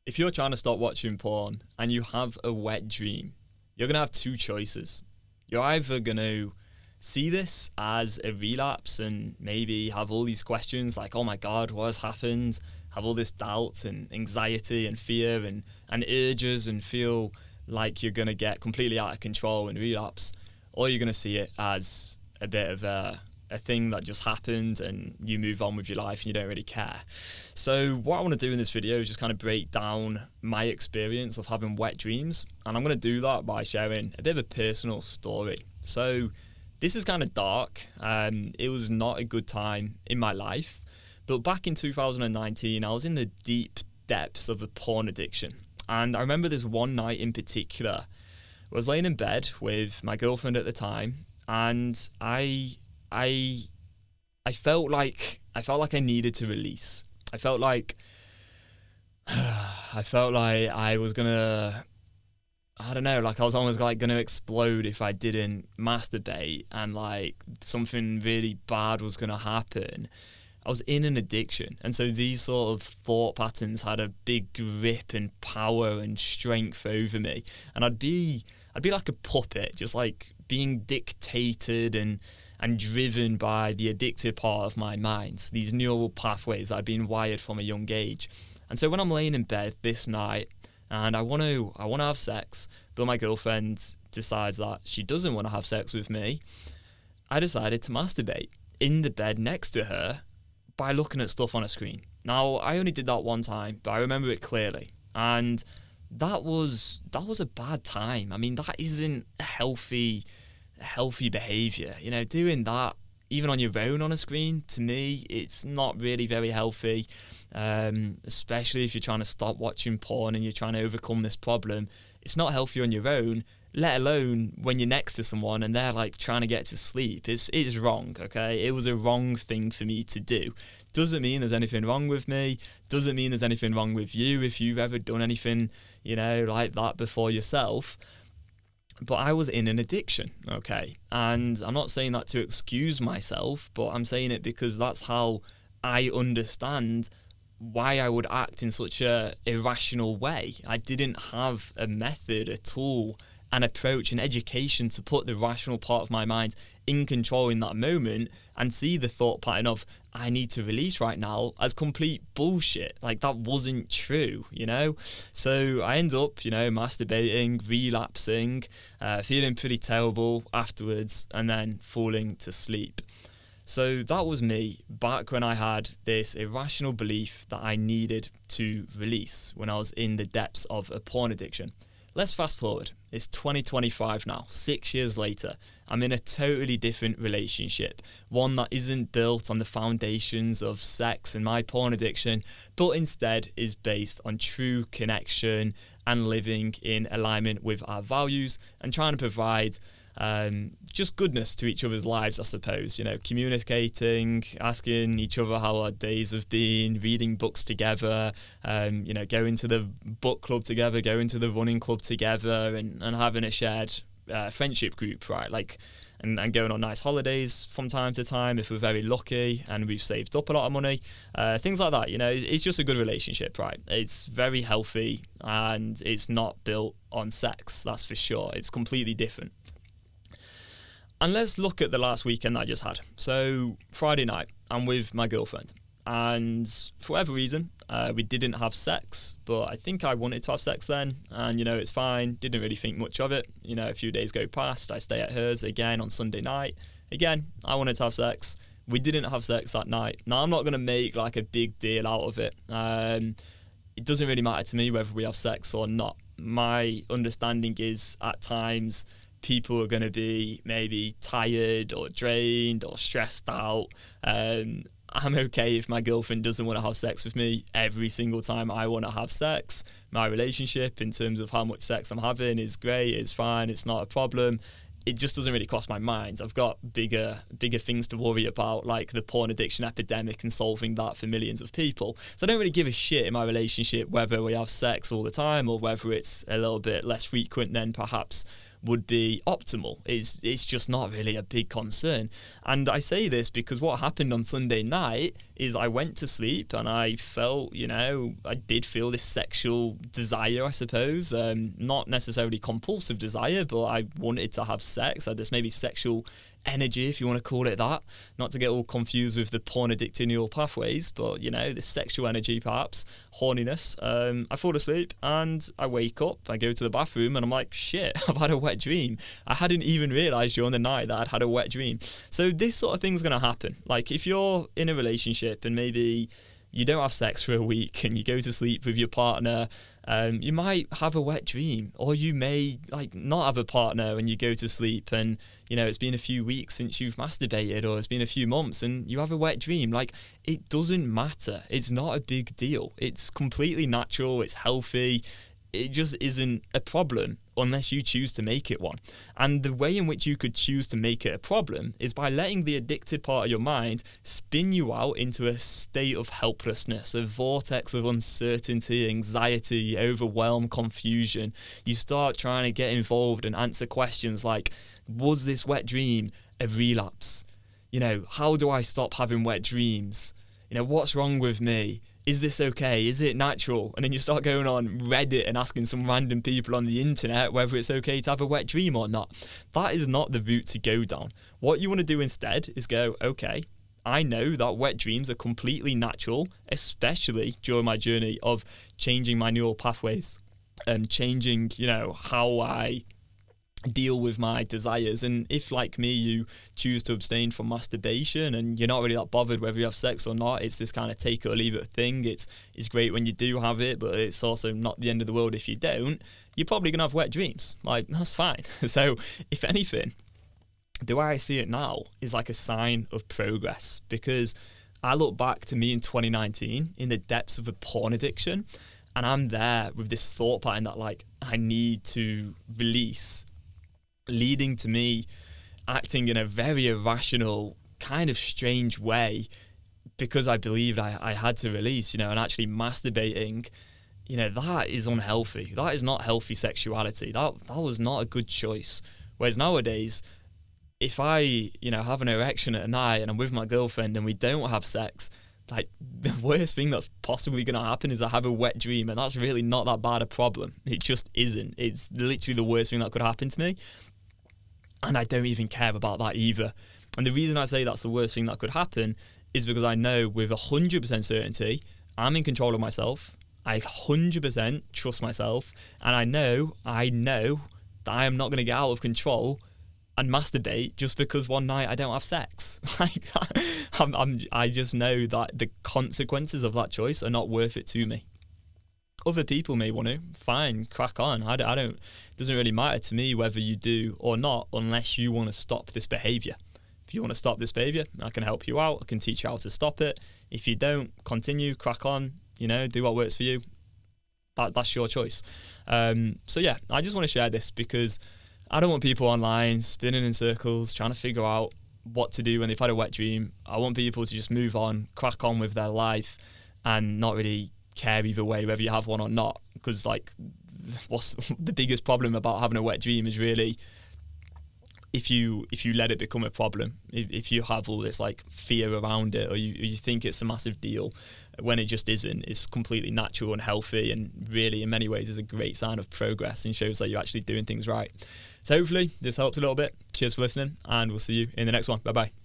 If you're trying to stop watching porn and you have a wet dream, you're going to have two choices. You're either going to see this as a relapse and maybe have all these questions like, oh my God, what has happened? Have all this doubt and anxiety and fear and urges and feel like you're going to get completely out of control and relapse. Or you're going to see it as a bit of a thing that just happened and you move on with your life and you don't really care. So what I want to do in this video is just kind of break down my experience of having wet dreams, and I'm going to do that by sharing a bit of a personal story. So this is kind of dark. It was not a good time in my life, but back in 2019 I was in the deep depths of a porn addiction, and I remember this one night in particular. I was laying in bed with my girlfriend at the time, and I felt like I needed to release. I felt like I was gonna, I don't know, like I was almost like gonna explode if I didn't masturbate, and like something really bad was gonna happen. I was in an addiction, and so these sort of thought patterns had a big grip and power and strength over me, and I'd be like a puppet, just like being dictated and driven by the addictive part of my mind, these neural pathways that I'd been wired from a young age. And so when I'm laying in bed this night and I want to have sex, but my girlfriend decides that she doesn't want to have sex with me, I decided to masturbate in the bed next to her by looking at stuff on a screen. Now, I only did that one time, but I remember it clearly. And that was a bad time. I mean, that isn't a healthy behaviour. You know, doing that even on your own on a screen, to me, it's not really very healthy, especially if you're trying to stop watching porn and you're trying to overcome this problem. It's not healthy on your own, let alone when you're next to someone and they're like trying to get to sleep. It is wrong, okay? It was a wrong thing for me to do. Doesn't mean there's anything wrong with me. Doesn't mean there's anything wrong with you if you've ever done anything, you know, like that before yourself. But I was in an addiction, okay? And I'm not saying that to excuse myself, but I'm saying it because that's how I understand why I would act in such a irrational way. I didn't have a method, a tool, an approach, an education to put the rational part of my mind in control in that moment and see the thought pattern of I need to release right now as complete bullshit. Like, that wasn't true, you know? So I end up, you know, masturbating, relapsing, feeling pretty terrible afterwards, and then falling to sleep. So that was me back when I had this irrational belief that I needed to release when I was in the depths of a porn addiction. Let's fast forward. It's 2025 now, 6 years later. I'm in a totally different relationship, one that isn't built on the foundations of sex and my porn addiction, but instead is based on true connection and living in alignment with our values and trying to provide just goodness to each other's lives, I suppose. You know, communicating, asking each other how our days have been, reading books together, you know, going to the book club together, going to the running club together, and having a shared friendship group, right? Like, and going on nice holidays from time to time if we're very lucky and we've saved up a lot of money, things like that. You know, it's just a good relationship, right? It's very healthy and it's not built on sex, that's for sure. It's completely different. And let's look at the last weekend that I just had. So Friday night, I'm with my girlfriend, and for whatever reason, we didn't have sex, but I think I wanted to have sex then, and you know, it's fine, didn't really think much of it. You know, a few days go past, I stay at hers again on Sunday night. Again, I wanted to have sex. We didn't have sex that night. Now, I'm not going to make like a big deal out of it. It doesn't really matter to me whether we have sex or not. My understanding is at times people are going to be maybe tired or drained or stressed out. I'm okay if my girlfriend doesn't want to have sex with me every single time I want to have sex. My relationship in terms of how much sex I'm having is great, it's fine, it's not a problem. It just doesn't really cross my mind. I've got bigger things to worry about, like the porn addiction epidemic and solving that for millions of people. So I don't really give a shit in my relationship whether we have sex all the time or whether it's a little bit less frequent than perhaps would be optimal. It's just not really a big concern. And I say this because what happened on Sunday night is I went to sleep and I felt, I did feel this sexual desire, I suppose. Not necessarily compulsive desire, but I wanted to have sex. I had this maybe sexual energy, if you want to call it that, not to get all confused with the porn addicted neural pathways, but this sexual energy, perhaps horniness. I fall asleep and I wake up, I go to the bathroom and I'm like, shit, I've had a wet dream. I hadn't even realized during the night that I'd had a wet dream. So this sort of thing's going to happen. Like if you're in a relationship and maybe you don't have sex for a week and you go to sleep with your partner, you might have a wet dream, or you may not have a partner and you go to sleep and it's been a few weeks since you've masturbated, or it's been a few months and you have a wet dream. It doesn't matter. It's not a big deal. It's completely natural. It's healthy. It just isn't a problem unless you choose to make it one. And the way in which you could choose to make it a problem is by letting the addicted part of your mind spin you out into a state of helplessness, a vortex of uncertainty, anxiety, overwhelm, confusion. You start trying to get involved and answer questions like, was this wet dream a relapse? How do I stop having wet dreams? What's wrong with me? Is this okay? Is it natural? And then you start going on Reddit and asking some random people on the internet whether it's okay to have a wet dream or not. That is not the route to go down. What you want to do instead is go, okay, I know that wet dreams are completely natural, especially during my journey of changing my neural pathways and changing, how I deal with my desires. And if, like me, you choose to abstain from masturbation and you're not really that bothered whether you have sex or not, it's this kind of take it or leave it thing. It's great when you do have it, but it's also not the end of the world if you don't. You're probably gonna have wet dreams. That's fine. So if anything, the way I see it now is like a sign of progress, because I look back to me in 2019 in the depths of a porn addiction, and I'm there with this thought pattern that I need to release, leading to me acting in a very irrational, kind of strange way because I believed I had to release, and actually masturbating, that is unhealthy. That is not healthy sexuality. That was not a good choice. Whereas nowadays, if I, have an erection at night and I'm with my girlfriend and we don't have sex, the worst thing that's possibly going to happen is I have a wet dream, and that's really not that bad a problem. It just isn't. It's literally the worst thing that could happen to me. And I don't even care about that either. And the reason I say that's the worst thing that could happen is because I know with 100% certainty I'm in control of myself. I 100% trust myself. And I know that I am not going to get out of control and masturbate just because one night I don't have sex. I just know that the consequences of that choice are not worth it to me. Other people may want to, fine, crack on. I don't. It doesn't really matter to me whether you do or not, unless you want to stop this behaviour. If you want to stop this behaviour, I can help you out. I can teach you how to stop it. If you don't, continue, crack on. Do what works for you. That's your choice. So yeah, I just want to share this because I don't want people online spinning in circles trying to figure out what to do when they've had a wet dream. I want people to just move on, crack on with their life, and not really care either way whether you have one or not, because what's the biggest problem about having a wet dream is really if you let it become a problem, if you have all this fear around it, or you think it's a massive deal when it just isn't. It's completely natural and healthy, and really in many ways is a great sign of progress and shows that you're actually doing things right. So hopefully this helps a little bit. Cheers for listening, and we'll see you in the next one. Bye bye.